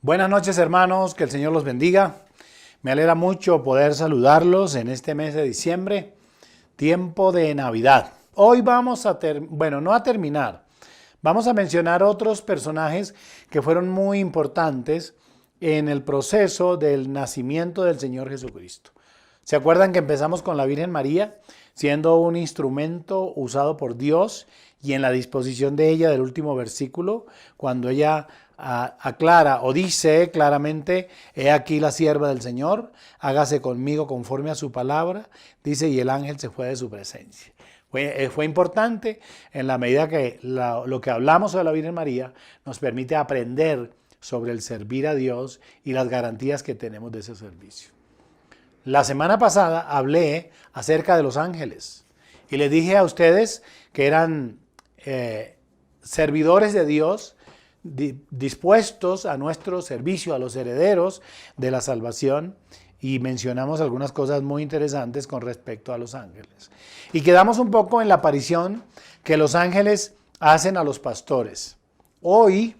Buenas noches, hermanos, que el Señor los bendiga. Me alegra mucho poder saludarlos en este mes de diciembre, tiempo de Navidad. Hoy vamos a vamos a mencionar otros personajes que fueron muy importantes en el proceso del nacimiento del Señor Jesucristo. ¿Se acuerdan que empezamos con la Virgen María siendo un instrumento usado por Dios y en la disposición de ella del último versículo, cuando ella aclara o dice claramente: he aquí la sierva del Señor, hágase conmigo conforme a su palabra, dice, y el ángel se fue de su presencia. Fue importante en la medida que lo que hablamos de la Virgen María nos permite aprender sobre el servir a Dios y las garantías que tenemos de ese servicio. La semana pasada hablé acerca de los ángeles y les dije a ustedes que eran servidores de Dios dispuestos a nuestro servicio, a los herederos de la salvación, y mencionamos algunas cosas muy interesantes con respecto a los ángeles. Y quedamos un poco en la aparición que los ángeles hacen a los pastores. Hoy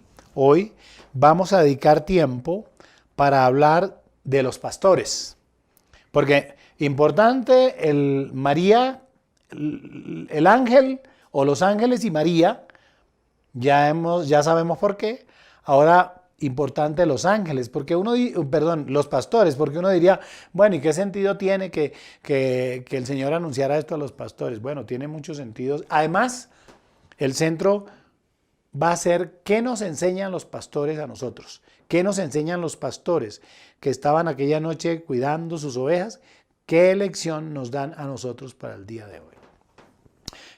vamos a dedicar tiempo para hablar de los pastores. Porque importante, el ángel o los ángeles y María, ya sabemos por qué. Ahora, importante los ángeles, los pastores, porque uno diría, bueno, ¿y qué sentido tiene que el Señor anunciara esto a los pastores? Bueno, tiene muchos sentidos. Además, el centro va a ser qué nos enseñan los pastores a nosotros, qué nos enseñan los pastores que estaban aquella noche cuidando sus ovejas, qué lección nos dan a nosotros para el día de hoy.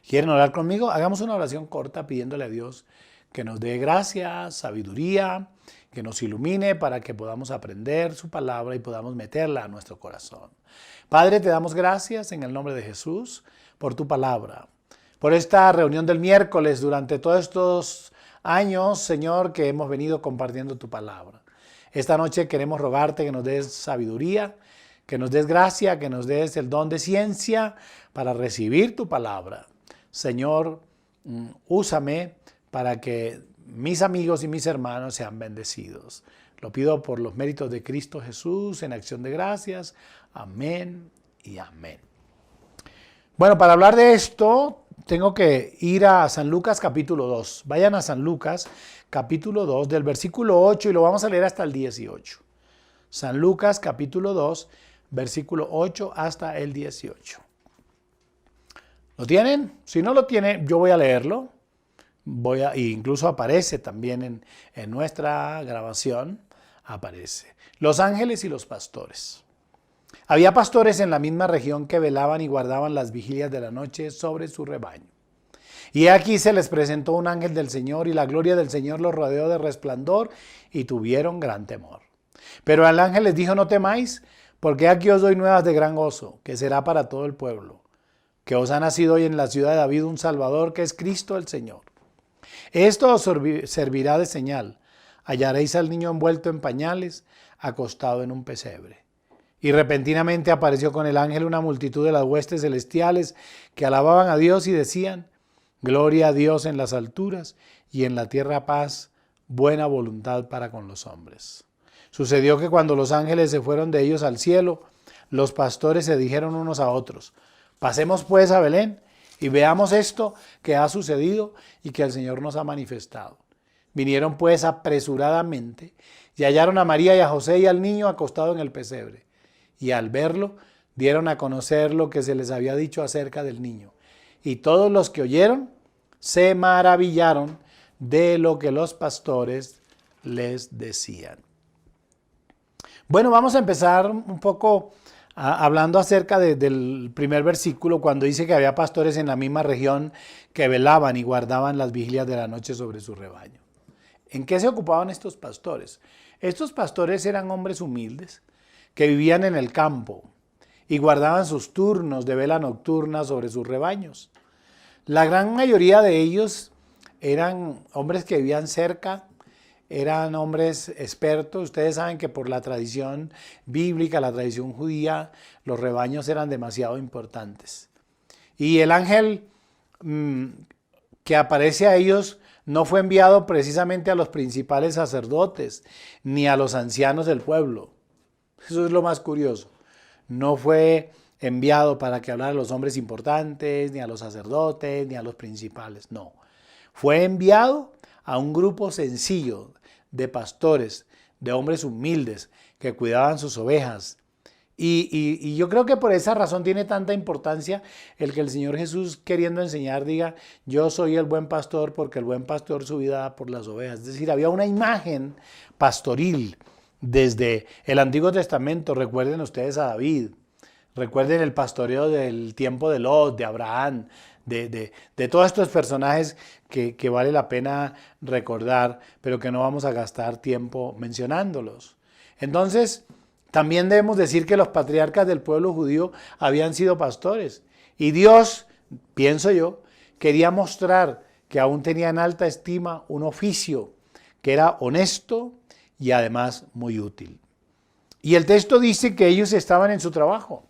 ¿Quieren orar conmigo? Hagamos una oración corta pidiéndole a Dios que nos dé gracia, sabiduría, que nos ilumine para que podamos aprender su palabra y podamos meterla a nuestro corazón. Padre, te damos gracias en el nombre de Jesús por tu palabra, por esta reunión del miércoles durante todos estos años, Señor, que hemos venido compartiendo tu palabra. Esta noche queremos rogarte que nos des sabiduría, que nos des gracia, que nos des el don de ciencia para recibir tu palabra. Señor, úsame para que mis amigos y mis hermanos sean bendecidos. Lo pido por los méritos de Cristo Jesús en acción de gracias. Amén y amén. Bueno, para hablar de esto, tengo que ir a San Lucas capítulo 2. Vayan a San Lucas capítulo 2 del versículo 8 y lo vamos a leer hasta el 18. San Lucas capítulo 2, versículo 8 hasta el 18. ¿Lo tienen? Si no lo tienen, yo voy a leerlo. Incluso aparece también en nuestra grabación, aparece. Los ángeles y los pastores. Había pastores en la misma región que velaban y guardaban las vigilias de la noche sobre su rebaño. Y aquí se les presentó un ángel del Señor, y la gloria del Señor los rodeó de resplandor, y tuvieron gran temor. Pero el ángel les dijo: no temáis, porque aquí os doy nuevas de gran gozo, que será para todo el pueblo, que os ha nacido hoy en la ciudad de David un Salvador, que es Cristo el Señor. Esto os servirá de señal: hallaréis al niño envuelto en pañales, acostado en un pesebre. Y repentinamente apareció con el ángel una multitud de las huestes celestiales que alababan a Dios y decían: gloria a Dios en las alturas, y en la tierra paz, buena voluntad para con los hombres. Sucedió que cuando los ángeles se fueron de ellos al cielo, los pastores se dijeron unos a otros: pasemos pues a Belén y veamos esto que ha sucedido y que el Señor nos ha manifestado. Vinieron pues apresuradamente y hallaron a María y a José y al niño acostado en el pesebre. Y al verlo, dieron a conocer lo que se les había dicho acerca del niño. Y todos los que oyeron se maravillaron de lo que los pastores les decían. Bueno, vamos a empezar un poco hablando acerca del primer versículo, cuando dice que había pastores en la misma región que velaban y guardaban las vigilias de la noche sobre su rebaño. ¿En qué se ocupaban estos pastores? Estos pastores eran hombres humildes que vivían en el campo y guardaban sus turnos de vela nocturna sobre sus rebaños. La gran mayoría de ellos eran hombres que vivían cerca, eran hombres expertos. Ustedes saben que por la tradición bíblica, la tradición judía, los rebaños eran demasiado importantes. Y el ángel que aparece a ellos no fue enviado precisamente a los principales sacerdotes ni a los ancianos del pueblo. Eso es lo más curioso. No fue enviado para que hablara a los hombres importantes, ni a los sacerdotes, ni a los principales. No. Fue enviado a un grupo sencillo de pastores, de hombres humildes que cuidaban sus ovejas. Y yo creo que por esa razón tiene tanta importancia el que el Señor Jesús, queriendo enseñar, diga: yo soy el buen pastor, porque el buen pastor su vida da por las ovejas. Es decir, había una imagen pastoril desde el Antiguo Testamento. Recuerden ustedes a David, recuerden el pastoreo del tiempo de Lot, de Abraham, de todos estos personajes que vale la pena recordar, pero que no vamos a gastar tiempo mencionándolos. Entonces, también debemos decir que los patriarcas del pueblo judío habían sido pastores. Y Dios, pienso yo, quería mostrar que aún tenía en alta estima un oficio que era honesto y además muy útil. Y el texto dice que ellos estaban en su trabajo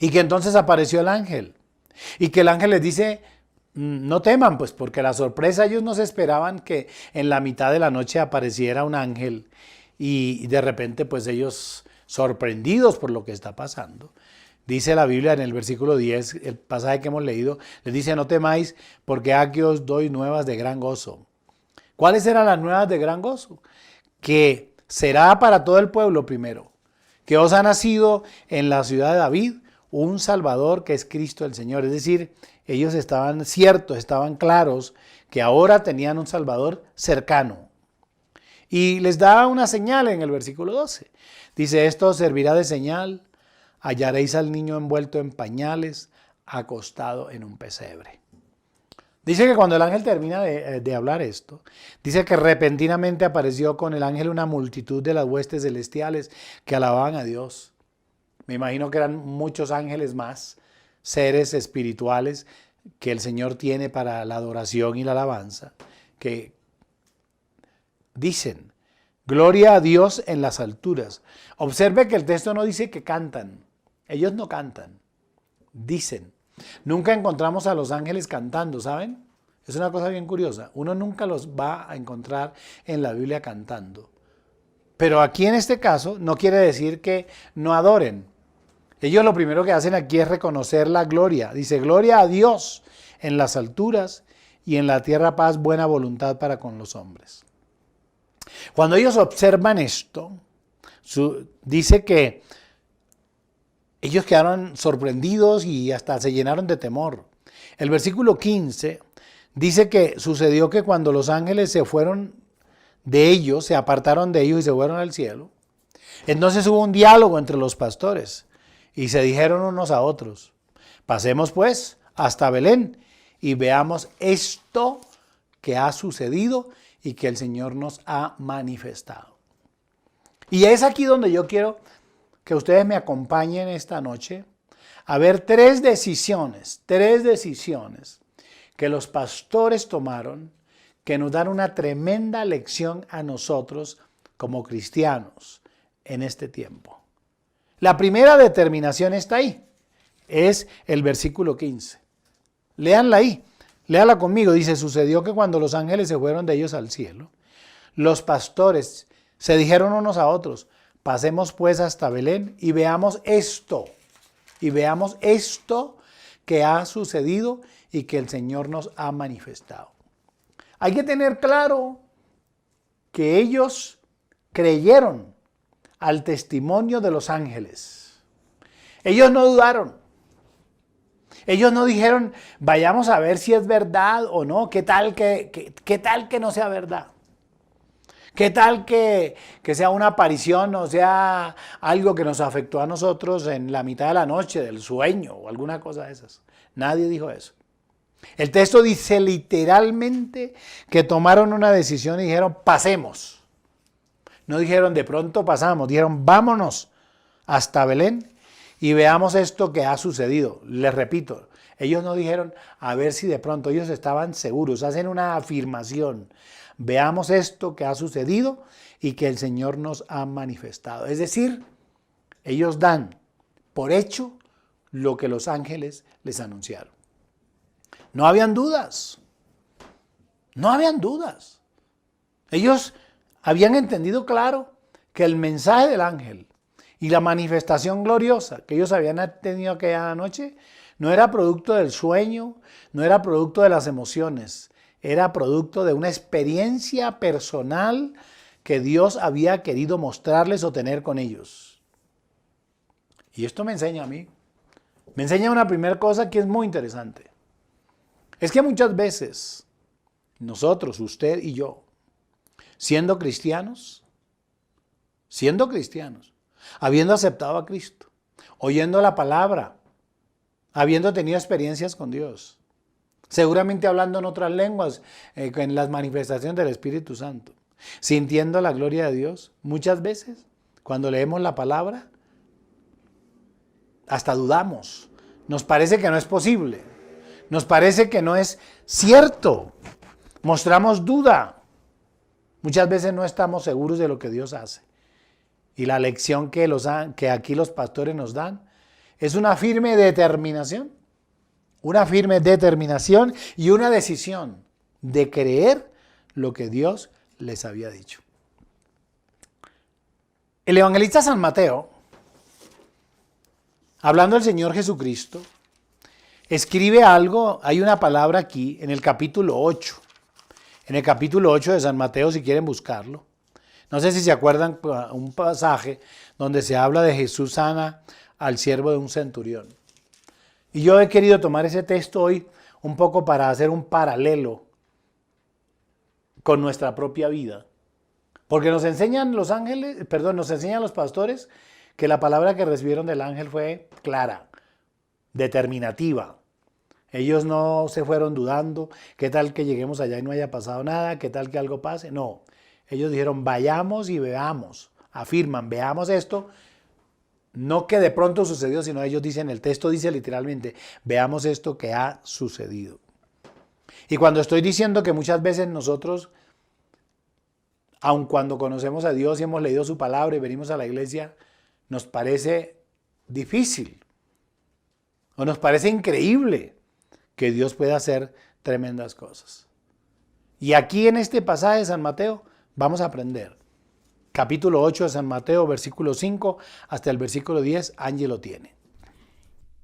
y que entonces apareció el ángel. Y que el ángel les dice: no teman, pues, porque la sorpresa, ellos no se esperaban que en la mitad de la noche apareciera un ángel. Y de repente, pues ellos, sorprendidos por lo que está pasando, dice la Biblia en el versículo 10, el pasaje que hemos leído, les dice: no temáis, porque aquí os doy nuevas de gran gozo. ¿Cuáles eran las nuevas de gran gozo? Que será para todo el pueblo primero, que os ha nacido en la ciudad de David un Salvador, que es Cristo el Señor. Es decir, ellos estaban ciertos, estaban claros que ahora tenían un Salvador cercano. Y les da una señal en el versículo 12. Dice: esto servirá de señal, hallaréis al niño envuelto en pañales, acostado en un pesebre. Dice que cuando el ángel termina de hablar esto, dice que repentinamente apareció con el ángel una multitud de las huestes celestiales que alababan a Dios. Me imagino que eran muchos ángeles más, seres espirituales que el Señor tiene para la adoración y la alabanza, que dicen: gloria a Dios en las alturas. Observe que el texto no dice que cantan. Ellos no cantan, dicen. Nunca encontramos a los ángeles cantando, ¿saben? Es una cosa bien curiosa. Uno nunca los va a encontrar en la Biblia cantando. Pero aquí en este caso no quiere decir que no adoren. Ellos lo primero que hacen aquí es reconocer la gloria. Dice: gloria a Dios en las alturas y en la tierra paz, buena voluntad para con los hombres. Cuando ellos observan esto, dice que ellos quedaron sorprendidos y hasta se llenaron de temor. El versículo 15 dice que sucedió que cuando los ángeles se fueron de ellos, se apartaron de ellos y se fueron al cielo, entonces hubo un diálogo entre los pastores y se dijeron unos a otros: pasemos pues hasta Belén y veamos esto que ha sucedido y que el Señor nos ha manifestado. Y es aquí donde yo quiero que ustedes me acompañen esta noche a ver tres decisiones que los pastores tomaron, que nos dan una tremenda lección a nosotros como cristianos en este tiempo. La primera determinación está ahí, es el versículo 15. Léanla ahí. Léala conmigo. Dice: sucedió que cuando los ángeles se fueron de ellos al cielo, los pastores se dijeron unos a otros: pasemos pues hasta Belén y veamos esto que ha sucedido y que el Señor nos ha manifestado. Hay que tener claro que ellos creyeron al testimonio de los ángeles. Ellos no dudaron. Ellos no dijeron: vayamos a ver si es verdad o no. ¿Qué tal que no sea verdad? ¿Qué tal que sea una aparición o sea algo que nos afectó a nosotros en la mitad de la noche, del sueño o alguna cosa de esas? Nadie dijo eso. El texto dice literalmente que tomaron una decisión y dijeron: pasemos. No dijeron: de pronto pasamos. Dijeron: vámonos hasta Belén y veamos esto que ha sucedido. Les repito, ellos no dijeron a ver si de pronto, ellos estaban seguros, hacen una afirmación. Veamos esto que ha sucedido y que el Señor nos ha manifestado. Es decir, ellos dan por hecho lo que los ángeles les anunciaron. No habían dudas. No habían dudas. Ellos habían entendido claro que el mensaje del ángel y la manifestación gloriosa que ellos habían tenido aquella noche no era producto del sueño, no era producto de las emociones, era producto de una experiencia personal que Dios había querido mostrarles o tener con ellos. Y esto me enseña a mí. Me enseña una primera cosa que es muy interesante. Es que muchas veces nosotros, usted y yo, siendo cristianos, habiendo aceptado a Cristo, oyendo la palabra, habiendo tenido experiencias con Dios, seguramente hablando en otras lenguas, en las manifestaciones del Espíritu Santo, sintiendo la gloria de Dios, muchas veces cuando leemos la palabra, hasta dudamos, nos parece que no es posible, nos parece que no es cierto, mostramos duda, muchas veces no estamos seguros de lo que Dios hace. Y la lección que aquí los pastores nos dan es una firme determinación y una decisión de creer lo que Dios les había dicho. El evangelista San Mateo, hablando del Señor Jesucristo, escribe algo, hay una palabra aquí en el capítulo 8. En el capítulo 8 de San Mateo, si quieren buscarlo. No sé si se acuerdan un pasaje donde se habla de Jesús sana al siervo de un centurión. Y yo he querido tomar ese texto hoy un poco para hacer un paralelo con nuestra propia vida. Porque nos enseñan los pastores que la palabra que recibieron del ángel fue clara, determinativa. Ellos no se fueron dudando, ¿qué tal que lleguemos allá y no haya pasado nada? ¿Qué tal que algo pase? No, ellos dijeron, vayamos y veamos, afirman, veamos esto. No que de pronto sucedió, sino ellos dicen, el texto dice literalmente, veamos esto que ha sucedido. Y cuando estoy diciendo que muchas veces nosotros, aun cuando conocemos a Dios y hemos leído su palabra y venimos a la iglesia, nos parece difícil o nos parece increíble que Dios pueda hacer tremendas cosas. Y aquí en este pasaje de San Mateo vamos a aprender. Capítulo 8 de San Mateo, versículo 5 hasta el versículo 10, Angie lo tiene.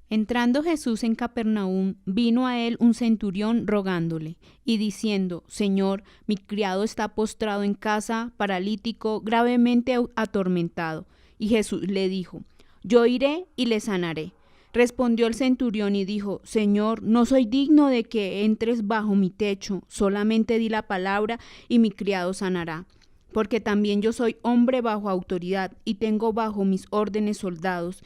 Entrando Jesús en Capernaum, vino a él un centurión rogándole y diciendo, Señor, mi criado está postrado en casa, paralítico, gravemente atormentado. Y Jesús le dijo, yo iré y le sanaré. Respondió el centurión y dijo, Señor, no soy digno de que entres bajo mi techo, solamente di la palabra y mi criado sanará. Porque también yo soy hombre bajo autoridad y tengo bajo mis órdenes soldados.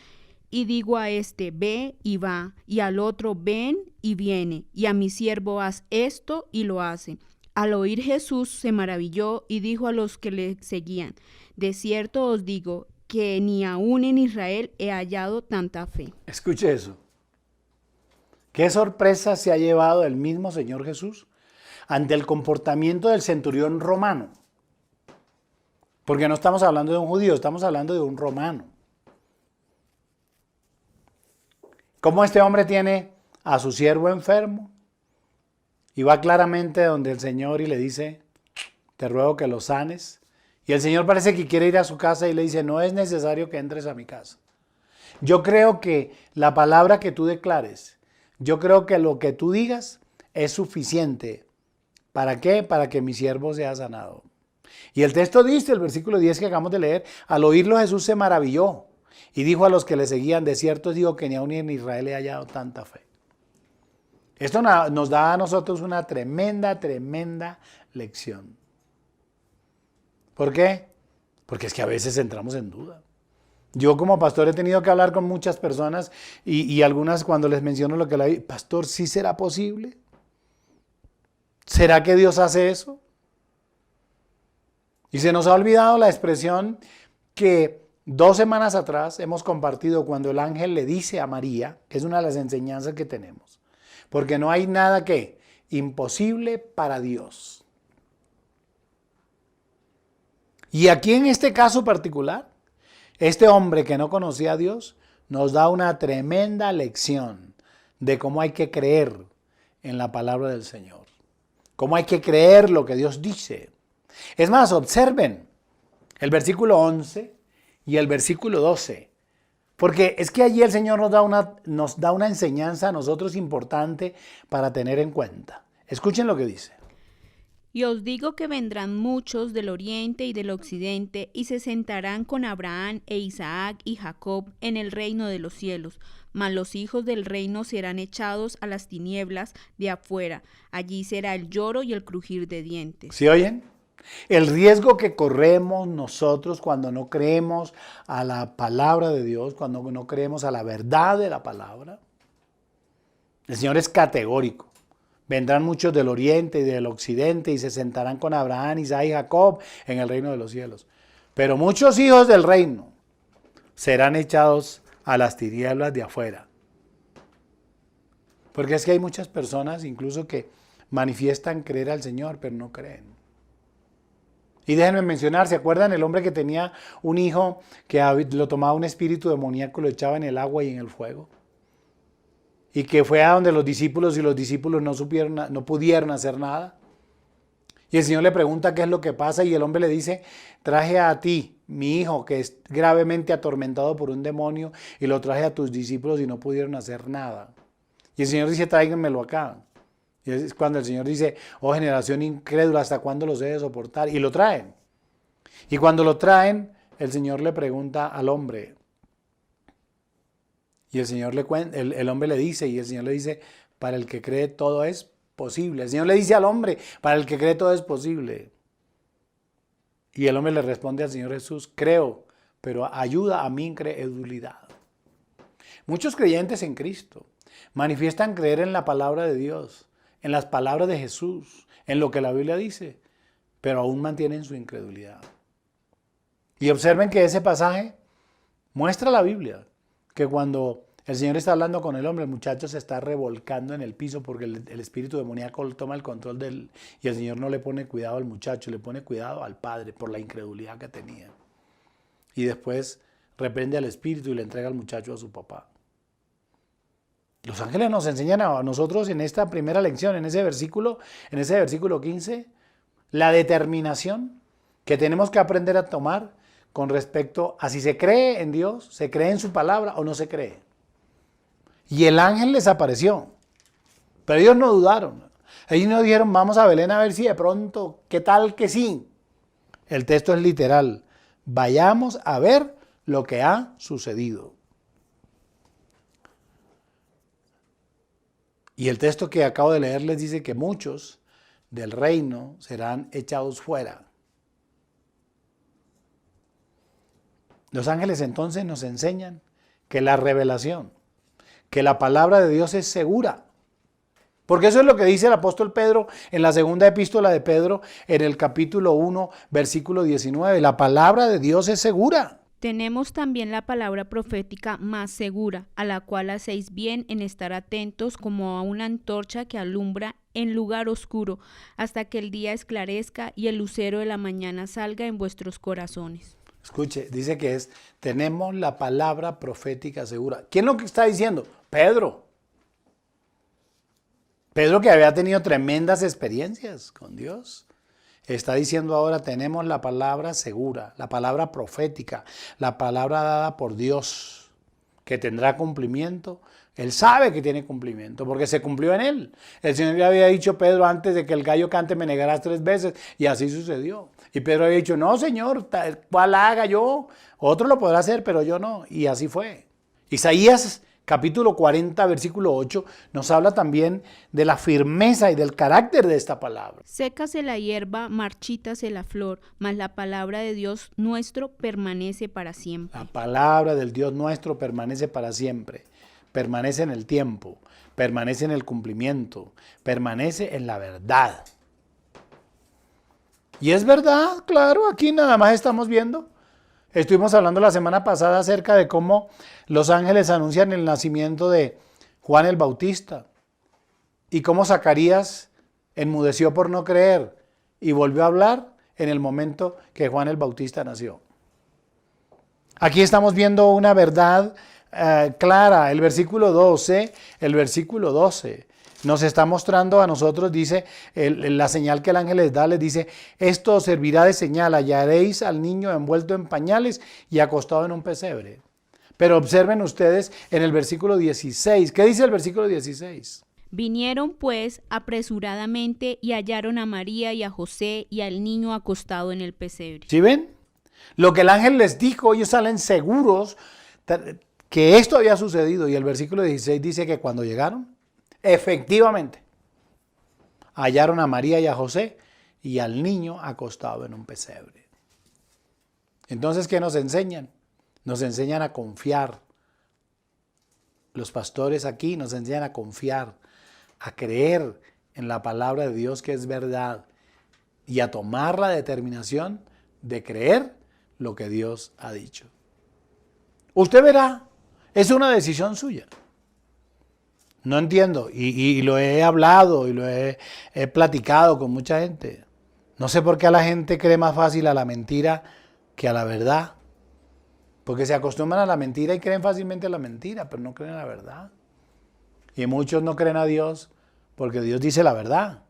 Y digo a este, ve y va, y al otro, ven y viene, y a mi siervo haz esto y lo hace. Al oír Jesús se maravilló y dijo a los que le seguían, de cierto os digo que ni aún en Israel he hallado tanta fe. Escuche eso. ¿Qué sorpresa se ha llevado el mismo Señor Jesús ante el comportamiento del centurión romano? Porque no estamos hablando de un judío, estamos hablando de un romano. ¿Cómo este hombre tiene a su siervo enfermo? Y va claramente donde el Señor y le dice, te ruego que lo sanes. Y el Señor parece que quiere ir a su casa y le dice, no es necesario que entres a mi casa. Yo creo que la palabra que tú declares, yo creo que lo que tú digas es suficiente. ¿Para qué? Para que mi siervo sea sanado. Y el texto dice, el versículo 10 que acabamos de leer, al oírlo Jesús se maravilló y dijo a los que le seguían, de cierto os digo que ni aun en Israel he hallado tanta fe. Esto nos da a nosotros una tremenda lección. ¿Por qué? Porque es que a veces entramos en duda. Yo como pastor he tenido que hablar con muchas personas y algunas cuando les menciono lo que le digo, pastor, ¿sí será posible? ¿Será que Dios hace eso? Y se nos ha olvidado la expresión que 2 semanas atrás hemos compartido cuando el ángel le dice a María, que es una de las enseñanzas que tenemos, porque no hay nada que imposible para Dios. Y aquí en este caso particular, este hombre que no conocía a Dios nos da una tremenda lección de cómo hay que creer en la palabra del Señor. cómo hay que creer lo que Dios dice. Es más, observen el versículo 11 y el versículo 12. Porque es que allí el Señor nos da una enseñanza a nosotros importante para tener en cuenta. Escuchen lo que dice. Y os digo que vendrán muchos del oriente y del occidente, y se sentarán con Abraham e Isaac y Jacob en el reino de los cielos. Mas los hijos del reino serán echados a las tinieblas de afuera. Allí será el lloro y el crujir de dientes. ¿Sí oyen? El riesgo que corremos nosotros cuando no creemos a la palabra de Dios, cuando no creemos a la verdad de la palabra. El Señor es categórico. Vendrán muchos del oriente y del occidente y se sentarán con Abraham, Isaac y Jacob en el reino de los cielos. Pero muchos hijos del reino serán echados a las tinieblas de afuera. Porque es que hay muchas personas incluso que manifiestan creer al Señor, pero no creen. Y déjenme mencionar, ¿se acuerdan el hombre que tenía un hijo que lo tomaba un espíritu demoníaco, lo echaba en el agua y en el fuego? Y que fue a donde los discípulos y los discípulos no pudieron hacer nada. Y el Señor le pregunta qué es lo que pasa y el hombre le dice, traje a ti, mi hijo, que es gravemente atormentado por un demonio, y lo traje a tus discípulos y no pudieron hacer nada. Y el Señor dice, tráiganmelo acá. Y es cuando el Señor dice, oh generación incrédula, ¿hasta cuándo los he de soportar? Y lo traen. Y cuando lo traen, el Señor le pregunta al hombre. Y el hombre le dice, y el Señor le dice, para el que cree todo es posible. El Señor le dice al hombre, para el que cree todo es posible. Y el hombre le responde al Señor Jesús, creo, pero ayuda a mi incredulidad. Muchos creyentes en Cristo manifiestan creer en la palabra de Dios, en las palabras de Jesús, en lo que la Biblia dice, pero aún mantienen su incredulidad. Y observen que ese pasaje muestra la Biblia, que cuando el Señor está hablando con el hombre, el muchacho se está revolcando en el piso porque el espíritu demoníaco toma el control de él y el Señor no le pone cuidado al muchacho, le pone cuidado al padre por la incredulidad que tenía. Y después reprende al espíritu y le entrega al muchacho a su papá. Los ángeles nos enseñan a nosotros en esta primera lección, en ese versículo 15, la determinación que tenemos que aprender a tomar con respecto a si se cree en Dios, se cree en su palabra o no se cree. Y el ángel les apareció, pero ellos no dudaron. Ellos no dijeron, vamos a Belén a ver si de pronto, ¿qué tal que sí? El texto es literal, vayamos a ver lo que ha sucedido. Y el texto que acabo de leer les dice que muchos del reino serán echados fuera. Los ángeles entonces nos enseñan que la revelación, que la palabra de Dios es segura. Porque eso es lo que dice el apóstol Pedro en la segunda epístola de Pedro, en el capítulo 1, versículo 19. La palabra de Dios es segura. Tenemos también la palabra profética más segura, a la cual hacéis bien en estar atentos como a una antorcha que alumbra en lugar oscuro, hasta que el día esclarezca y el lucero de la mañana salga en vuestros corazones. Escuche, dice que tenemos la palabra profética segura. ¿Quién lo que está diciendo? Pedro. Pedro, que había tenido tremendas experiencias con Dios, está diciendo ahora, tenemos la palabra segura, la palabra profética, la palabra dada por Dios, que tendrá cumplimiento. Él sabe que tiene cumplimiento, porque se cumplió en él. El Señor le había dicho a Pedro, antes de que el gallo cante, me negarás 3 veces, y así sucedió. Y Pedro había dicho, no, Señor, ¿cuál haga yo? Otro lo podrá hacer, pero yo no. Y así fue. Isaías capítulo 40, versículo 8, nos habla también de la firmeza y del carácter de esta palabra. Sécase la hierba, marchítase la flor, mas la palabra de Dios nuestro permanece para siempre. La palabra del Dios nuestro permanece para siempre. Permanece en el tiempo, permanece en el cumplimiento, permanece en la verdad. Y es verdad, claro, aquí nada más estamos viendo. Estuvimos hablando la semana pasada acerca de cómo los ángeles anuncian el nacimiento de Juan el Bautista y cómo Zacarías enmudeció por no creer y volvió a hablar en el momento que Juan el Bautista nació. Aquí estamos viendo una verdad clara, el versículo 12, nos está mostrando a nosotros, dice, la señal que el ángel les da, les dice, esto os servirá de señal, hallaréis al niño envuelto en pañales y acostado en un pesebre. Pero observen ustedes en el versículo 16, ¿qué dice el versículo 16? Vinieron pues apresuradamente y hallaron a María y a José y al niño acostado en el pesebre. ¿Sí ven? Lo que el ángel les dijo, ellos salen seguros que esto había sucedido. Y el versículo 16 dice que cuando llegaron, efectivamente, hallaron a María y a José y al niño acostado en un pesebre. Entonces, ¿qué nos enseñan? Nos enseñan a confiar. Los pastores aquí nos enseñan a confiar, a creer en la palabra de Dios que es verdad y a tomar la determinación de creer lo que Dios ha dicho. Usted verá, es una decisión suya. No entiendo, y lo he hablado y he platicado con mucha gente. No sé por qué a la gente cree más fácil a la mentira que a la verdad. Porque se acostumbran a la mentira y creen fácilmente a la mentira, pero no creen a la verdad. Y muchos no creen a Dios porque Dios dice la verdad.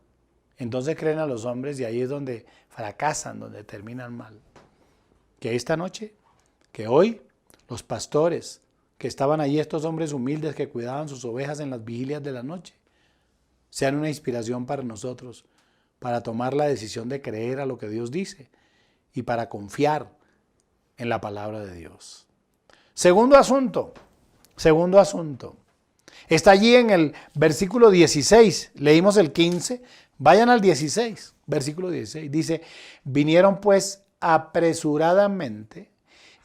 Entonces creen a los hombres y ahí es donde fracasan, donde terminan mal. Que esta noche, que hoy, los pastores que estaban allí, estos hombres humildes que cuidaban sus ovejas en las vigilias de la noche, sean una inspiración para nosotros, para tomar la decisión de creer a lo que Dios dice y para confiar en la palabra de Dios. Segundo asunto. Está allí en el versículo 16, leímos el 15, vayan al 16, versículo 16, dice, vinieron pues apresuradamente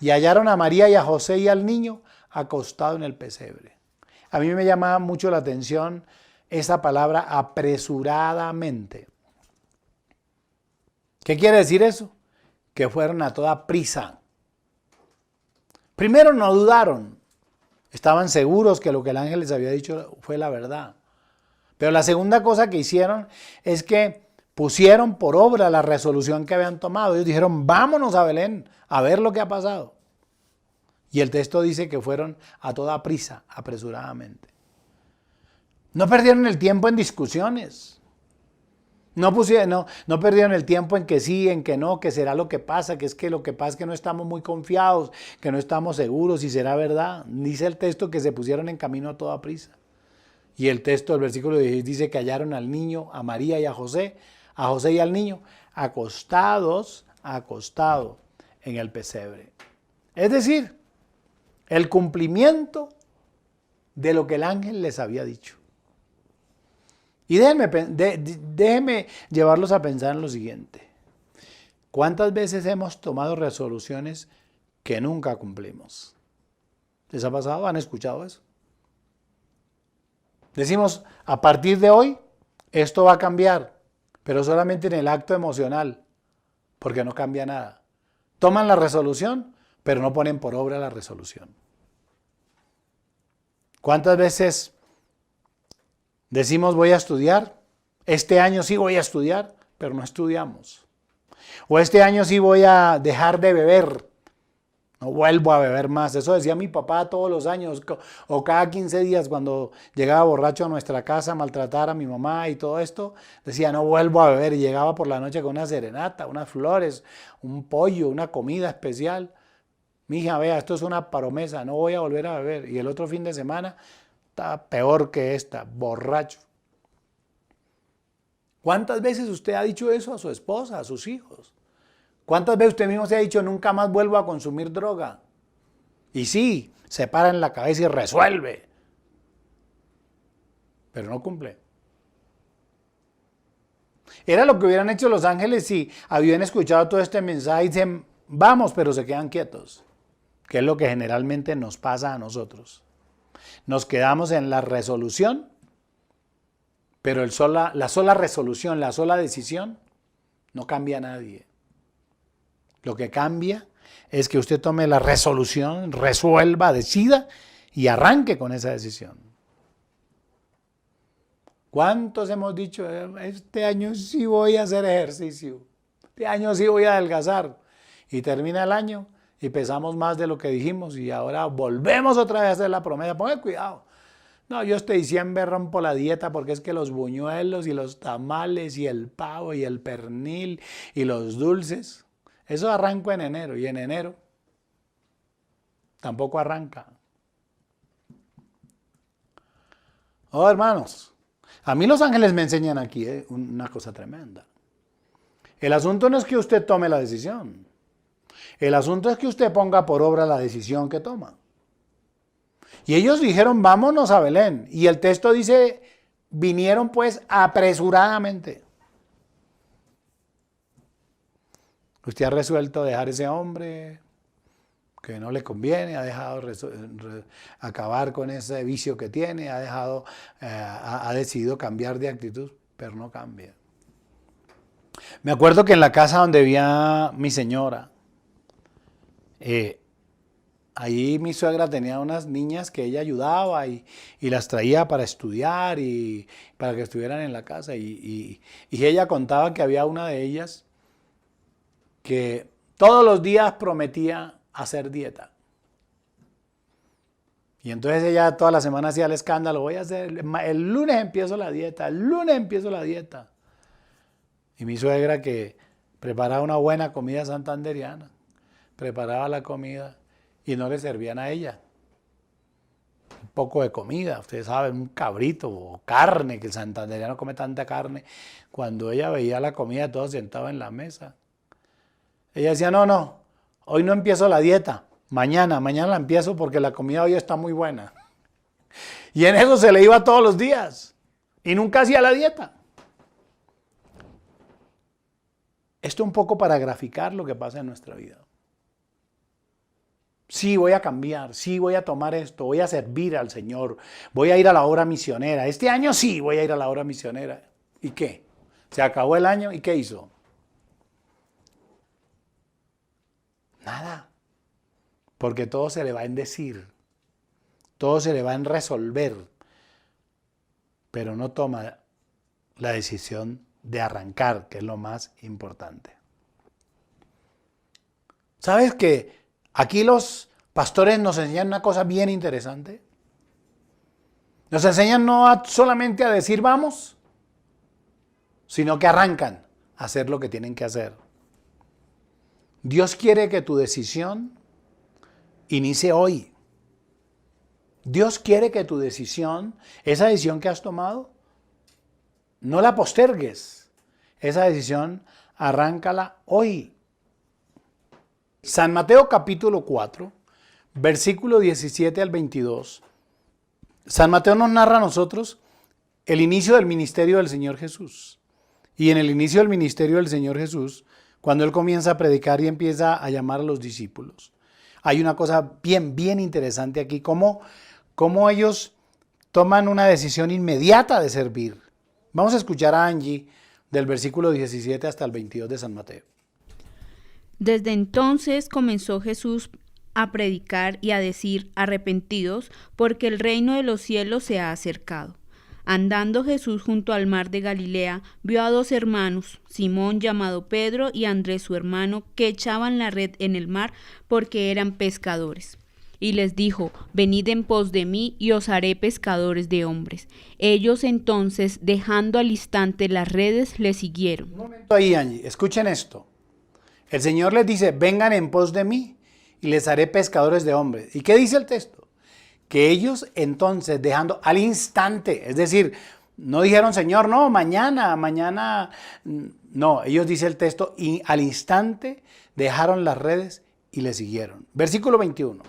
y hallaron a María y a José y al niño acostado en el pesebre. A mí me llama mucho la atención esa palabra apresuradamente. ¿Qué quiere decir eso? Que fueron a toda prisa. Primero no dudaron, estaban seguros que lo que el ángel les había dicho fue la verdad. Pero la segunda cosa que hicieron es que pusieron por obra la resolución que habían tomado. Ellos dijeron, vámonos a Belén a ver lo que ha pasado. Y el texto dice que fueron a toda prisa, apresuradamente. No perdieron el tiempo en discusiones. No perdieron el tiempo en que sí, en que no, que será lo que pasa, que es que lo que pasa es que no estamos muy confiados, que no estamos seguros si será verdad. Dice el texto que se pusieron en camino a toda prisa. Y el texto del versículo 16 dice que hallaron al niño, a María y a José y al niño, acostados en el pesebre. Es decir, el cumplimiento de lo que el ángel les había dicho. Y déjenme llevarlos a pensar en lo siguiente. ¿Cuántas veces hemos tomado resoluciones que nunca cumplimos? ¿Les ha pasado? ¿Han escuchado eso? Decimos, a partir de hoy, esto va a cambiar, pero solamente en el acto emocional, porque no cambia nada. Toman la resolución, pero no ponen por obra la resolución. ¿Cuántas veces decimos voy a estudiar? Este año sí voy a estudiar, pero no estudiamos. O este año sí voy a dejar de beber, no vuelvo a beber más. Eso decía mi papá todos los años, o cada 15 días cuando llegaba borracho a nuestra casa a maltratar a mi mamá y todo esto, decía no vuelvo a beber y llegaba por la noche con una serenata, unas flores, un pollo, una comida especial. Mija, vea, esto es una promesa, no voy a volver a beber. Y el otro fin de semana está peor que esta, borracho. ¿Cuántas veces usted ha dicho eso a su esposa, a sus hijos? ¿Cuántas veces usted mismo se ha dicho nunca más vuelvo a consumir droga? Y sí, se para en la cabeza y resuelve. Pero no cumple. Era lo que hubieran hecho los ángeles si habían escuchado todo este mensaje y dicen, vamos, pero se quedan quietos. Que es lo que generalmente nos pasa a nosotros. Nos quedamos en la resolución, pero la sola resolución, la sola decisión, no cambia a nadie. Lo que cambia es que usted tome la resolución, resuelva, decida y arranque con esa decisión. ¿Cuántos hemos dicho, este año sí voy a hacer ejercicio, este año sí voy a adelgazar? Y termina el año y pesamos más de lo que dijimos y ahora volvemos otra vez a hacer la promesa. Pongan cuidado, No, yo este diciembre rompo la dieta porque es que los buñuelos y los tamales y el pavo y el pernil y los dulces, eso arranco en enero y en enero tampoco arranca. Oh, hermanos, a mí los ángeles me enseñan aquí una cosa tremenda. El asunto no es que usted tome la decisión. El asunto es que usted ponga por obra la decisión que toma. Y ellos dijeron, vámonos a Belén. Y el texto dice, vinieron pues apresuradamente. Usted ha resuelto dejar ese hombre que no le conviene, ha dejado acabar con ese vicio que tiene, ha decidido cambiar de actitud, pero no cambia. Me acuerdo que en la casa donde vivía mi señora, ahí mi suegra tenía unas niñas que ella ayudaba y las traía para estudiar y para que estuvieran en la casa. Y ella contaba que había una de ellas que todos los días prometía hacer dieta. Y entonces ella toda la semana hacía el escándalo, voy a hacer, el lunes empiezo la dieta, el lunes empiezo la dieta. Y mi suegra que preparaba una buena comida santanderiana, preparaba la comida y no le servían a ella. Un poco de comida, ustedes saben, un cabrito o carne, que el santanderiano come tanta carne. Cuando ella veía la comida todos sentados en la mesa, ella decía, no, hoy no empiezo la dieta, mañana la empiezo porque la comida hoy está muy buena. Y en eso se le iba todos los días y nunca hacía la dieta. Esto un poco para graficar lo que pasa en nuestra vida. Sí, voy a cambiar, sí, voy a tomar esto, voy a servir al Señor, voy a ir a la obra misionera. Este año sí voy a ir a la obra misionera. ¿Y qué? Se acabó el año y ¿qué hizo? Nada. Porque todo se le va a decir, todo se le va a resolver, pero no toma la decisión de arrancar, que es lo más importante. ¿Sabes que aquí los pastores nos enseñan una cosa bien interesante? Nos enseñan no solamente a decir vamos, sino que arrancan a hacer lo que tienen que hacer. Dios quiere que tu decisión inicie hoy. Dios quiere que tu decisión, esa decisión que has tomado, no la postergues. Esa decisión, arráncala hoy. San Mateo capítulo 4, versículo 17 al 22. San Mateo nos narra a nosotros el inicio del ministerio del Señor Jesús. Y en el inicio del ministerio del Señor Jesús, cuando Él comienza a predicar y empieza a llamar a los discípulos, hay una cosa bien interesante aquí, cómo ellos toman una decisión inmediata de servir. Vamos a escuchar a Angie del versículo 17 hasta el 22 de San Mateo. Desde entonces comenzó Jesús a predicar y a decir, arrepentidos, porque el reino de los cielos se ha acercado. Andando Jesús junto al mar de Galilea, vio a dos hermanos, Simón llamado Pedro y Andrés su hermano, que echaban la red en el mar porque eran pescadores. Y les dijo, venid en pos de mí y os haré pescadores de hombres. Ellos entonces, dejando al instante las redes, le siguieron. Un momento ahí, Angie, escuchen esto. El Señor les dice, vengan en pos de mí y les haré pescadores de hombres. ¿Y qué dice el texto? Que ellos entonces, dejando al instante, es decir, no dijeron, Señor, no, mañana, no, ellos dice el texto, y al instante dejaron las redes y le siguieron. Versículo 21.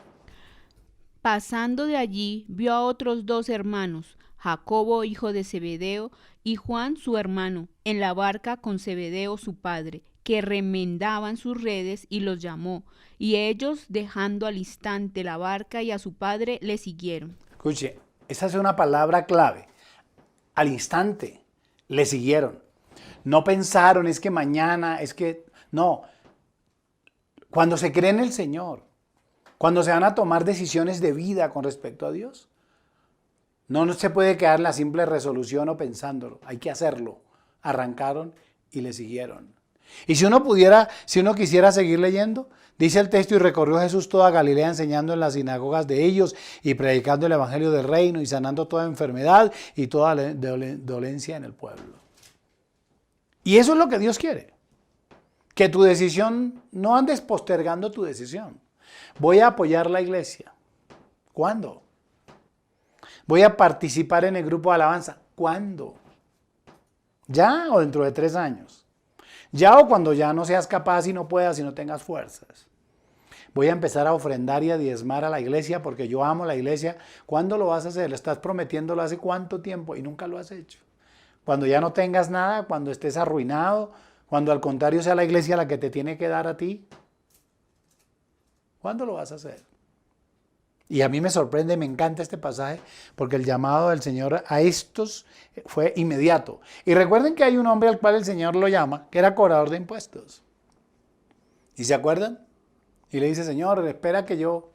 Pasando de allí, vio a otros dos hermanos, Jacobo, hijo de Zebedeo, y Juan, su hermano, en la barca con Zebedeo, su padre, que remendaban sus redes, y los llamó. Y ellos, dejando al instante la barca y a su padre, le siguieron. Escuche, esa es una palabra clave. Al instante le siguieron. No pensaron, es que mañana, es que... No. Cuando se cree en el Señor, cuando se van a tomar decisiones de vida con respecto a Dios, no se puede quedar la simple resolución o pensándolo. Hay que hacerlo. Arrancaron y le siguieron. Y si uno quisiera seguir leyendo, dice el texto, y recorrió Jesús toda Galilea enseñando en las sinagogas de ellos y predicando el evangelio del reino y sanando toda enfermedad y toda dolencia en el pueblo. Y eso es lo que Dios quiere. Que tu decisión, no andes postergando tu decisión. Voy a apoyar la iglesia. ¿Cuándo? Voy a participar en el grupo de alabanza. ¿Cuándo? ¿Ya o dentro de 3 años? ¿Ya o cuando ya no seas capaz y no puedas y no tengas fuerzas? Voy a empezar a ofrendar y a diezmar a la iglesia porque yo amo la iglesia. ¿Cuándo lo vas a hacer? ¿Le estás prometiéndolo hace cuánto tiempo y nunca lo has hecho? Cuando ya no tengas nada, cuando estés arruinado, cuando al contrario sea la iglesia la que te tiene que dar a ti. ¿Cuándo lo vas a hacer? Y a mí me sorprende, me encanta este pasaje, porque el llamado del Señor a estos fue inmediato. Y recuerden que hay un hombre al cual el Señor lo llama, que era cobrador de impuestos. ¿Y se acuerdan? Y le dice, Señor, espera que yo...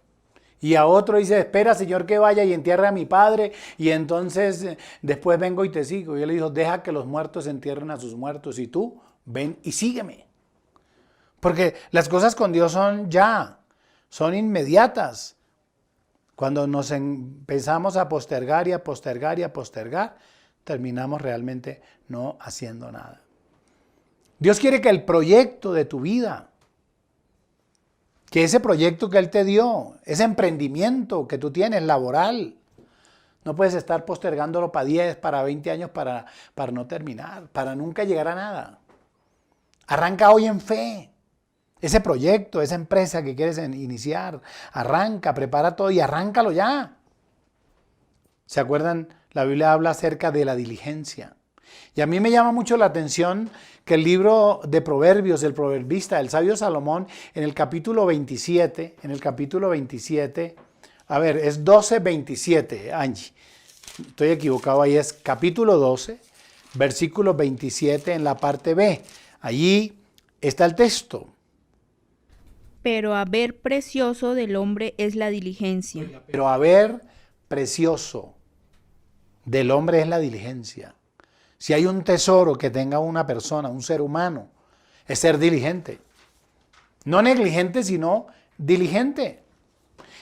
Y a otro dice, espera, Señor, que vaya y entierre a mi padre, y entonces después vengo y te sigo. Y él le dijo, deja que los muertos entierren a sus muertos, y tú ven y sígueme. Porque las cosas con Dios son ya, son inmediatas. Cuando nos empezamos a postergar y a postergar y a postergar, terminamos realmente no haciendo nada. Dios quiere que el proyecto de tu vida, que ese proyecto que Él te dio, ese emprendimiento que tú tienes laboral, no puedes estar postergándolo para 10, para 20 años para no terminar, para nunca llegar a nada. Arranca hoy en fe. Ese proyecto, esa empresa que quieres iniciar, arranca, prepara todo y arráncalo ya. ¿Se acuerdan? La Biblia habla acerca de la diligencia. Y a mí me llama mucho la atención que el libro de Proverbios, el proverbista, el sabio Salomón, en el capítulo 27, a ver, es 12:27, Angie. Estoy equivocado, ahí es capítulo 12, versículo 27 en la parte B. Allí está el texto. Pero haber precioso del hombre es la diligencia. Pero haber precioso del hombre es la diligencia. Si hay un tesoro que tenga una persona, un ser humano, es ser diligente. No negligente, sino diligente.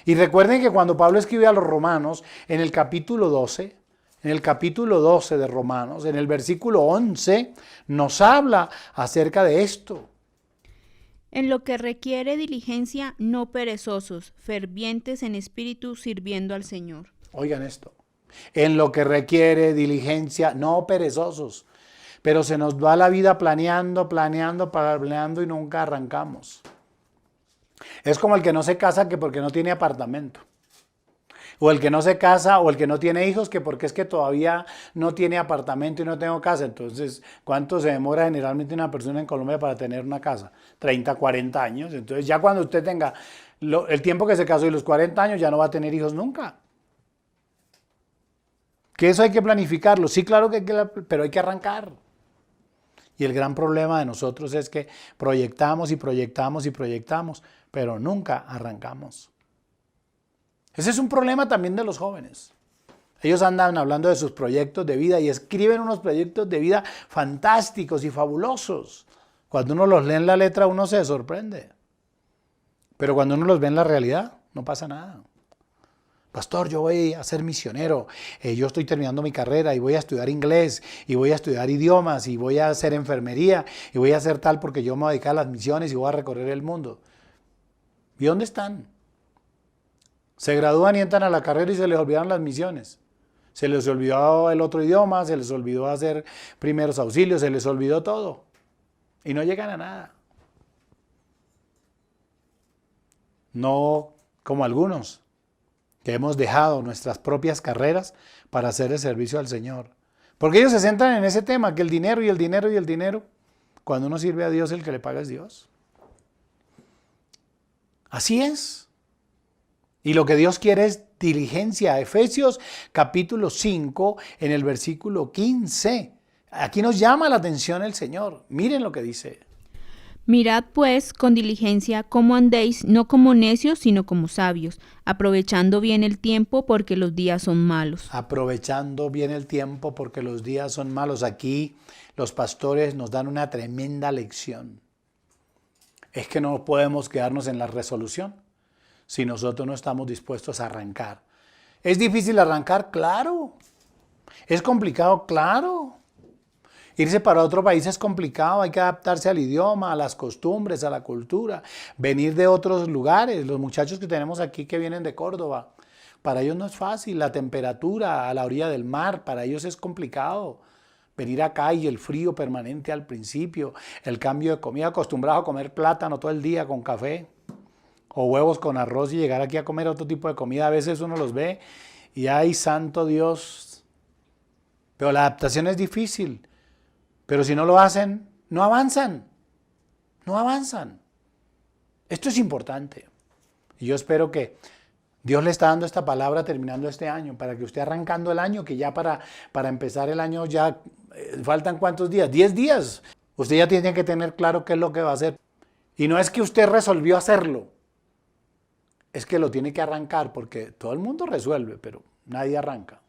Y recuerden que cuando Pablo escribe a los romanos, en el capítulo 12 de Romanos, en el versículo 11, nos habla acerca de esto. En lo que requiere diligencia, no perezosos, fervientes en espíritu, sirviendo al Señor. Oigan esto. En lo que requiere diligencia, no perezosos. Pero se nos va la vida planeando y nunca arrancamos. Es como el que no se casa que porque no tiene apartamento. O el que no se casa o el que no tiene hijos que porque es que todavía no tiene apartamento y no tengo casa. Entonces, ¿cuánto se demora generalmente una persona en Colombia para tener una casa? 30, 40 años. Entonces ya cuando usted tenga el tiempo que se casó y los 40 años ya no va a tener hijos nunca. Que eso hay que planificarlo. Sí, claro que pero hay que arrancar. Y el gran problema de nosotros es que proyectamos y proyectamos y proyectamos, pero nunca arrancamos. Ese es un problema también de los jóvenes. Ellos andan hablando de sus proyectos de vida y escriben unos proyectos de vida fantásticos y fabulosos. Cuando uno los lee en la letra, uno se sorprende. Pero cuando uno los ve en la realidad, no pasa nada. Pastor, yo voy a ser misionero, yo estoy terminando mi carrera y voy a estudiar inglés y voy a estudiar idiomas y voy a hacer enfermería y voy a hacer tal porque yo me voy a dedicar a las misiones y voy a recorrer el mundo. ¿Y dónde están? Se gradúan y entran a la carrera y se les olvidaron las misiones. Se les olvidó el otro idioma, se les olvidó hacer primeros auxilios, se les olvidó todo. Y no llegan a nada. No como algunos, que hemos dejado nuestras propias carreras para hacer el servicio al Señor. Porque ellos se centran en ese tema, que el dinero y el dinero y el dinero. Cuando uno sirve a Dios, el que le paga es Dios. Así es. Y lo que Dios quiere es diligencia. Efesios capítulo 5, en el versículo 15. Aquí nos llama la atención el Señor. Miren lo que dice. Mirad pues con diligencia cómo andéis, no como necios, sino como sabios, aprovechando bien el tiempo porque los días son malos. Aprovechando bien el tiempo porque los días son malos. Aquí los pastores nos dan una tremenda lección. es que no podemos quedarnos en la resolución si nosotros no estamos dispuestos a arrancar. ¿Es difícil arrancar? Claro. ¿Es complicado? Claro. Irse para otro país es complicado, hay que adaptarse al idioma, a las costumbres, a la cultura, venir de otros lugares. Los muchachos que tenemos aquí que vienen de Córdoba, para ellos no es fácil, la temperatura a la orilla del mar, para ellos es complicado. Venir acá y el frío permanente al principio, el cambio de comida, acostumbrado a comer plátano todo el día con café o huevos con arroz y llegar aquí a comer otro tipo de comida, a veces uno los ve y ¡ay, santo Dios! Pero la adaptación es difícil. Pero si no lo hacen, no avanzan. No avanzan. Esto es importante. Y yo espero que Dios le está dando esta palabra terminando este año, para que usted arrancando el año, que ya para empezar el año ya faltan ¿cuántos días? 10 días. Usted ya tiene que tener claro qué es lo que va a hacer. Y no es que usted resolvió hacerlo, es que lo tiene que arrancar, porque todo el mundo resuelve, pero nadie arranca.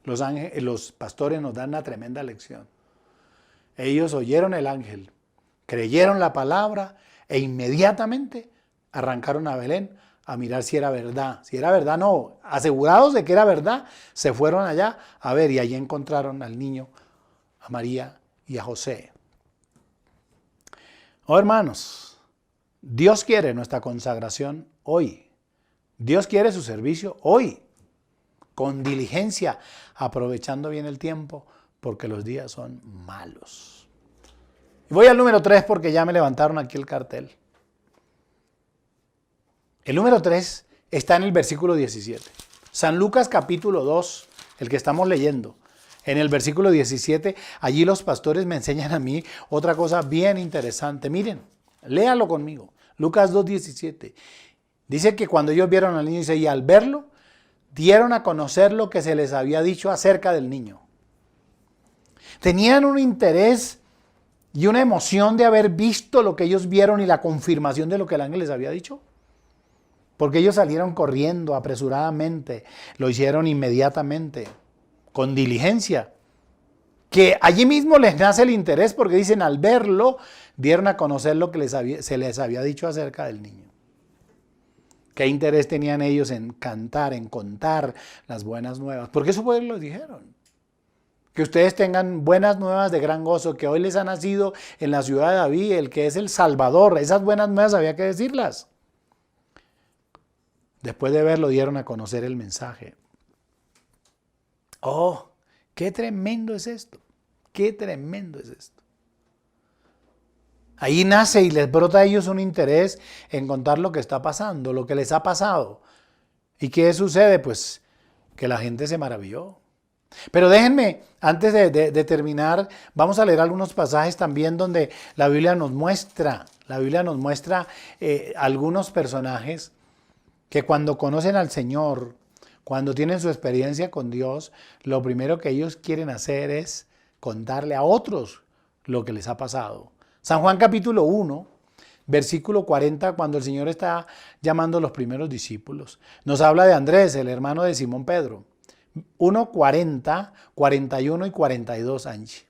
Los pastores nos dan una tremenda lección. Ellos oyeron el ángel, creyeron la palabra e inmediatamente arrancaron a Belén a mirar si era verdad. Si era verdad, no. Asegurados de que era verdad, se fueron allá a ver y allí encontraron al niño, a María y a José. Oh, hermanos, Dios quiere nuestra consagración hoy. Dios quiere su servicio hoy, con diligencia, aprovechando bien el tiempo, porque los días son malos. Y voy al número 3 porque ya me levantaron aquí el cartel. El número 3 está en el versículo 17. San Lucas capítulo 2, el que estamos leyendo. En el versículo 17, allí los pastores me enseñan a mí otra cosa bien interesante. Miren, léalo conmigo. Lucas 2:17. Dice que cuando ellos vieron al niño, dice, y al verlo, dieron a conocer lo que se les había dicho acerca del niño. Tenían un interés y una emoción de haber visto lo que ellos vieron y la confirmación de lo que el ángel les había dicho. Porque ellos salieron corriendo apresuradamente, lo hicieron inmediatamente, con diligencia. Que allí mismo les nace el interés porque dicen al verlo, dieron a conocer lo que se les había dicho acerca del niño. ¿Qué interés tenían ellos en cantar, en contar las buenas nuevas? Porque eso fue lo que dijeron. Que ustedes tengan buenas nuevas de gran gozo, que hoy les ha nacido en la ciudad de David, el que es el Salvador. Esas buenas nuevas había que decirlas. Después de verlo, dieron a conocer el mensaje. ¡Oh! ¡Qué tremendo es esto! ¡Qué tremendo es esto! Ahí nace y les brota a ellos un interés en contar lo que está pasando, lo que les ha pasado. ¿Y qué sucede? Pues que la gente se maravilló. Pero déjenme, antes de terminar, vamos a leer algunos pasajes también donde la Biblia nos muestra algunos personajes que cuando conocen al Señor, cuando tienen su experiencia con Dios, lo primero que ellos quieren hacer es contarle a otros lo que les ha pasado. San Juan capítulo 1, versículo 40, cuando el Señor está llamando a los primeros discípulos, nos habla de Andrés, el hermano de Simón Pedro. 1, 40, 41 y 42, Angie.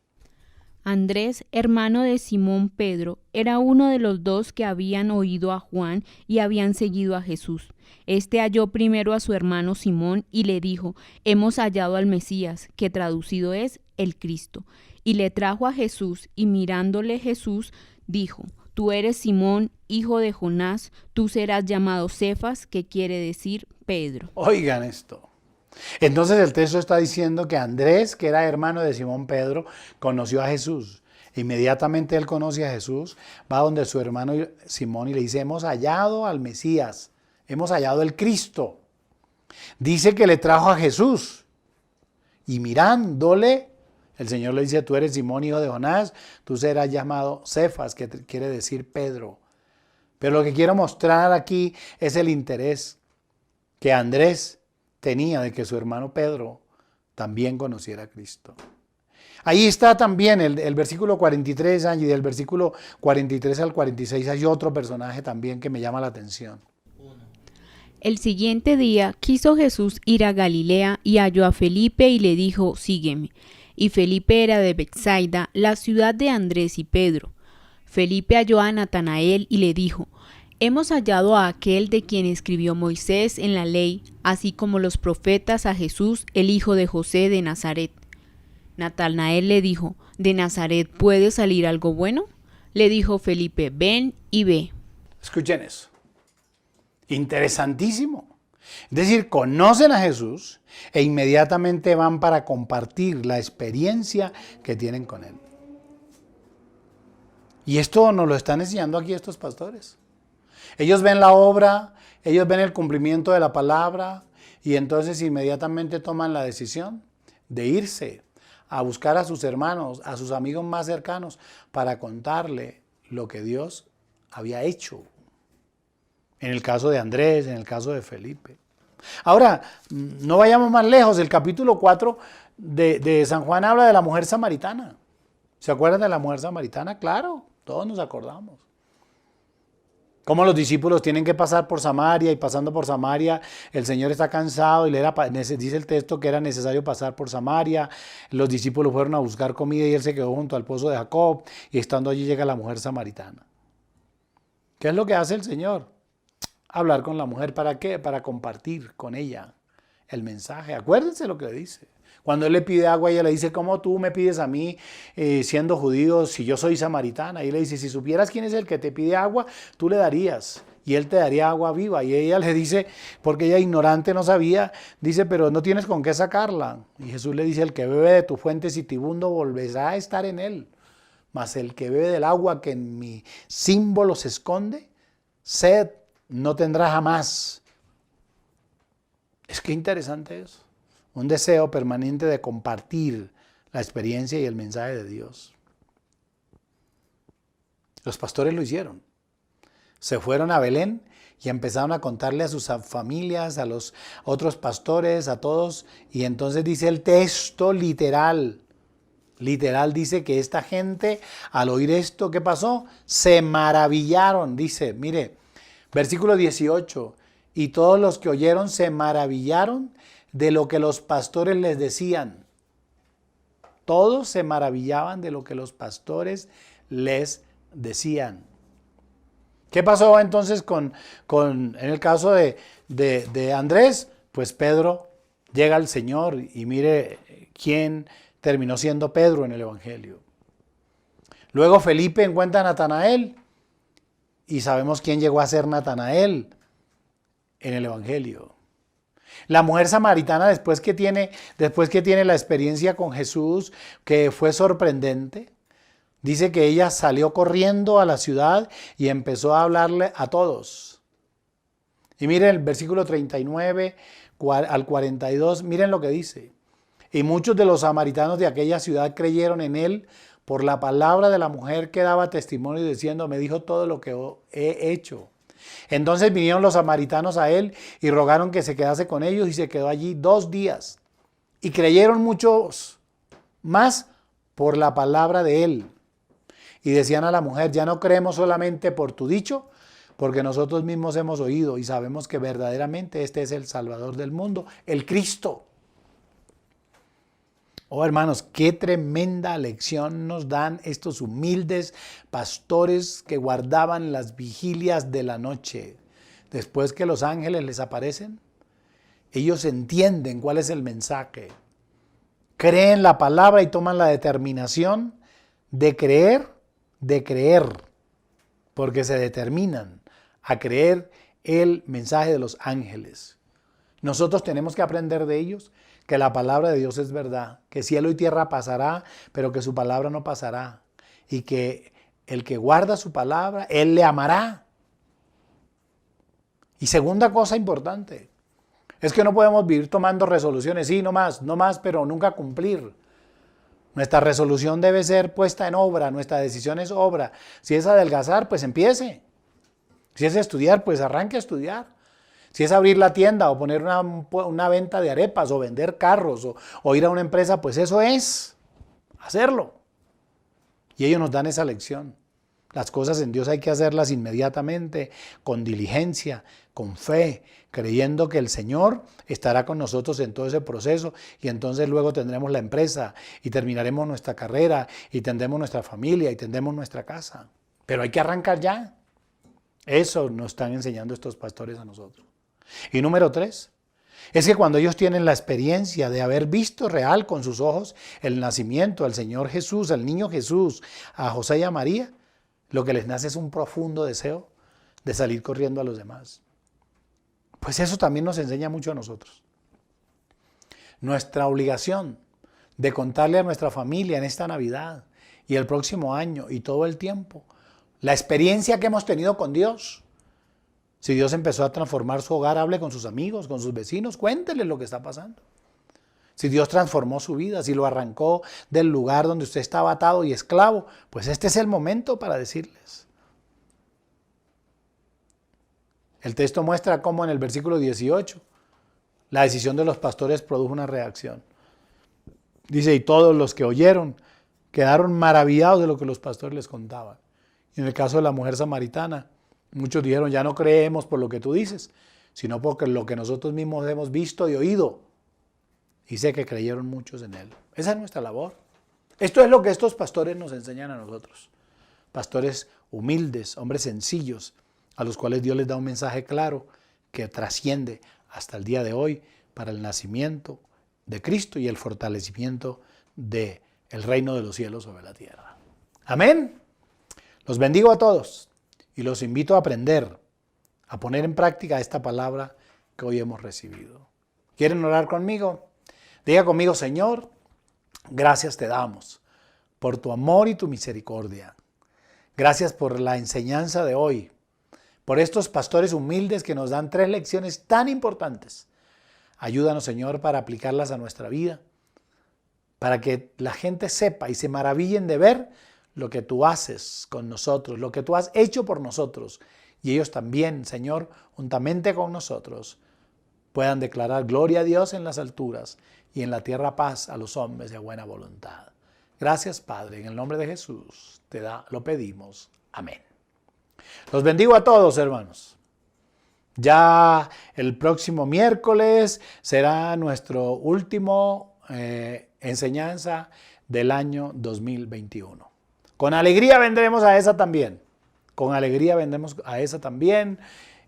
Andrés, hermano de Simón Pedro, era uno de los dos que habían oído a Juan y habían seguido a Jesús. Este halló primero a su hermano Simón y le dijo, hemos hallado al Mesías, que traducido es el Cristo. Y le trajo a Jesús, y mirándole Jesús, dijo, tú eres Simón, hijo de Jonás, tú serás llamado Cefas, que quiere decir Pedro. Oigan esto. Entonces el texto está diciendo que Andrés, que era hermano de Simón Pedro, conoció a Jesús. Inmediatamente él conoce a Jesús, va donde su hermano Simón y le dice, hemos hallado al Mesías, hemos hallado el Cristo. Dice que le trajo a Jesús y mirándole, el Señor le dice, tú eres Simón, hijo de Jonás, tú serás llamado Cefas, que quiere decir Pedro. Pero lo que quiero mostrar aquí es el interés que Andrés tenía de que su hermano Pedro también conociera a Cristo. Ahí está también el versículo 43, y del versículo 43 al 46 hay otro personaje también que me llama la atención. El siguiente día quiso Jesús ir a Galilea y halló a Felipe y le dijo, sígueme. Y Felipe era de Betsaida, la ciudad de Andrés y Pedro. Felipe halló a Natanael y le dijo: Hemos hallado a aquel de quien escribió Moisés en la ley, así como los profetas, a Jesús, el hijo de José de Nazaret. Natanael le dijo: ¿De Nazaret puede salir algo bueno? Le dijo Felipe: ven y ve. Escuchen eso. Interesantísimo. Es decir, conocen a Jesús e inmediatamente van para compartir la experiencia que tienen con Él. Y esto nos lo están enseñando aquí estos pastores. Ellos ven la obra, ellos ven el cumplimiento de la palabra y entonces inmediatamente toman la decisión de irse a buscar a sus hermanos, a sus amigos más cercanos para contarle lo que Dios había hecho. En el caso de Andrés, en el caso de Felipe. Ahora, no vayamos más lejos. El capítulo 4 de San Juan habla de la mujer samaritana. ¿Se acuerdan de la mujer samaritana? Claro, todos nos acordamos. Cómo los discípulos tienen que pasar por Samaria y pasando por Samaria, el Señor está cansado y dice el texto que era necesario pasar por Samaria. Los discípulos fueron a buscar comida y Él se quedó junto al pozo de Jacob y estando allí llega la mujer samaritana. ¿Qué es lo que hace el Señor? Hablar con la mujer. ¿Para qué? Para compartir con ella el mensaje. Acuérdense lo que le dice. Cuando Él le pide agua, ella le dice: ¿cómo tú me pides a mí, siendo judío, si yo soy samaritana? Y él le dice: si supieras quién es el que te pide agua, tú le darías. Y Él te daría agua viva. Y ella le dice, porque ella ignorante no sabía, dice: pero no tienes con qué sacarla. Y Jesús le dice: el que bebe de tu fuente sitibundo volverá a estar en él. Mas el que bebe del agua que en mi símbolo se esconde, sed no tendrá jamás. Es que interesante eso. Un deseo permanente de compartir la experiencia y el mensaje de Dios. Los pastores lo hicieron. Se fueron a Belén y empezaron a contarle a sus familias, a los otros pastores, a todos. Y entonces dice el texto literal dice que esta gente, al oír esto, ¿qué pasó? Se maravillaron. Dice, mire, versículo 18, y todos los que oyeron se maravillaron de lo que los pastores les decían. Todos se maravillaban de lo que los pastores les decían. ¿Qué pasó entonces en el caso de Andrés? Pues Pedro llega al Señor y mire quién terminó siendo Pedro en el Evangelio. Luego Felipe encuentra a Natanael y sabemos quién llegó a ser Natanael en el Evangelio. La mujer samaritana, después que tiene la experiencia con Jesús, que fue sorprendente, dice que ella salió corriendo a la ciudad y empezó a hablarle a todos. Y miren el versículo 39 al 42, miren lo que dice. Y muchos de los samaritanos de aquella ciudad creyeron en él por la palabra de la mujer que daba testimonio diciendo: me dijo todo lo que he hecho. Entonces vinieron los samaritanos a él y rogaron que se quedase con ellos y se quedó allí 2 días. Y creyeron muchos más por la palabra de él. Y decían a la mujer: ya no creemos solamente por tu dicho, porque nosotros mismos hemos oído y sabemos que verdaderamente este es el Salvador del mundo, el Cristo. Oh, hermanos, qué tremenda lección nos dan estos humildes pastores que guardaban las vigilias de la noche. Después que los ángeles les aparecen, ellos entienden cuál es el mensaje. Creen la palabra y toman la determinación de creer, porque se determinan a creer el mensaje de los ángeles. Nosotros tenemos que aprender de ellos que la palabra de Dios es verdad, que cielo y tierra pasará, pero que su palabra no pasará, y que el que guarda su palabra, Él le amará. Y segunda cosa importante, es que no podemos vivir tomando resoluciones, sí, no más, pero nunca cumplir. Nuestra resolución debe ser puesta en obra, nuestra decisión es obra. Si es adelgazar, pues empiece. Si es estudiar, pues arranque a estudiar. Si es abrir la tienda o poner una venta de arepas o vender carros o ir a una empresa, pues eso es hacerlo. Y ellos nos dan esa lección. Las cosas en Dios hay que hacerlas inmediatamente, con diligencia, con fe, creyendo que el Señor estará con nosotros en todo ese proceso y entonces luego tendremos la empresa y terminaremos nuestra carrera y tendremos nuestra familia y tendremos nuestra casa. Pero hay que arrancar ya. Eso nos están enseñando estos pastores a nosotros. Y número 3, es que cuando ellos tienen la experiencia de haber visto real con sus ojos el nacimiento del Señor Jesús, al niño Jesús, a José y a María, lo que les nace es un profundo deseo de salir corriendo a los demás. Pues eso también nos enseña mucho a nosotros. Nuestra obligación de contarle a nuestra familia en esta Navidad y el próximo año y todo el tiempo la experiencia que hemos tenido con Dios. Si Dios empezó a transformar su hogar, hable con sus amigos, con sus vecinos, cuéntele lo que está pasando. Si Dios transformó su vida, si lo arrancó del lugar donde usted estaba atado y esclavo, pues este es el momento para decirles. El texto muestra cómo en el versículo 18 la decisión de los pastores produjo una reacción. Dice, y todos los que oyeron quedaron maravillados de lo que los pastores les contaban. Y en el caso de la mujer samaritana, muchos dijeron, ya no creemos por lo que tú dices, sino por lo que nosotros mismos hemos visto y oído. Y sé que creyeron muchos en él. Esa es nuestra labor. Esto es lo que estos pastores nos enseñan a nosotros. Pastores humildes, hombres sencillos, a los cuales Dios les da un mensaje claro que trasciende hasta el día de hoy para el nacimiento de Cristo y el fortalecimiento del reino de los cielos sobre la tierra. Amén. Los bendigo a todos y los invito a aprender, a poner en práctica esta palabra que hoy hemos recibido. ¿Quieren orar conmigo? Diga conmigo, Señor, gracias te damos por tu amor y tu misericordia. Gracias por la enseñanza de hoy, por estos pastores humildes que nos dan 3 lecciones tan importantes. Ayúdanos, Señor, para aplicarlas a nuestra vida, para que la gente sepa y se maravillen de ver lo que tú haces con nosotros, lo que tú has hecho por nosotros. Y ellos también, Señor, juntamente con nosotros, puedan declarar gloria a Dios en las alturas y en la tierra paz a los hombres de buena voluntad. Gracias, Padre, en el nombre de Jesús lo pedimos. Amén. Los bendigo a todos, hermanos. Ya el próximo miércoles será nuestro último enseñanza del año 2021. Con alegría vendremos a esa también. Con alegría vendremos a esa también.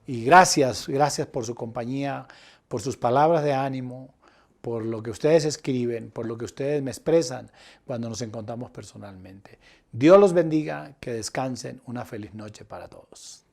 Y gracias por su compañía, por sus palabras de ánimo, por lo que ustedes escriben, por lo que ustedes me expresan cuando nos encontramos personalmente. Dios los bendiga, que descansen, una feliz noche para todos.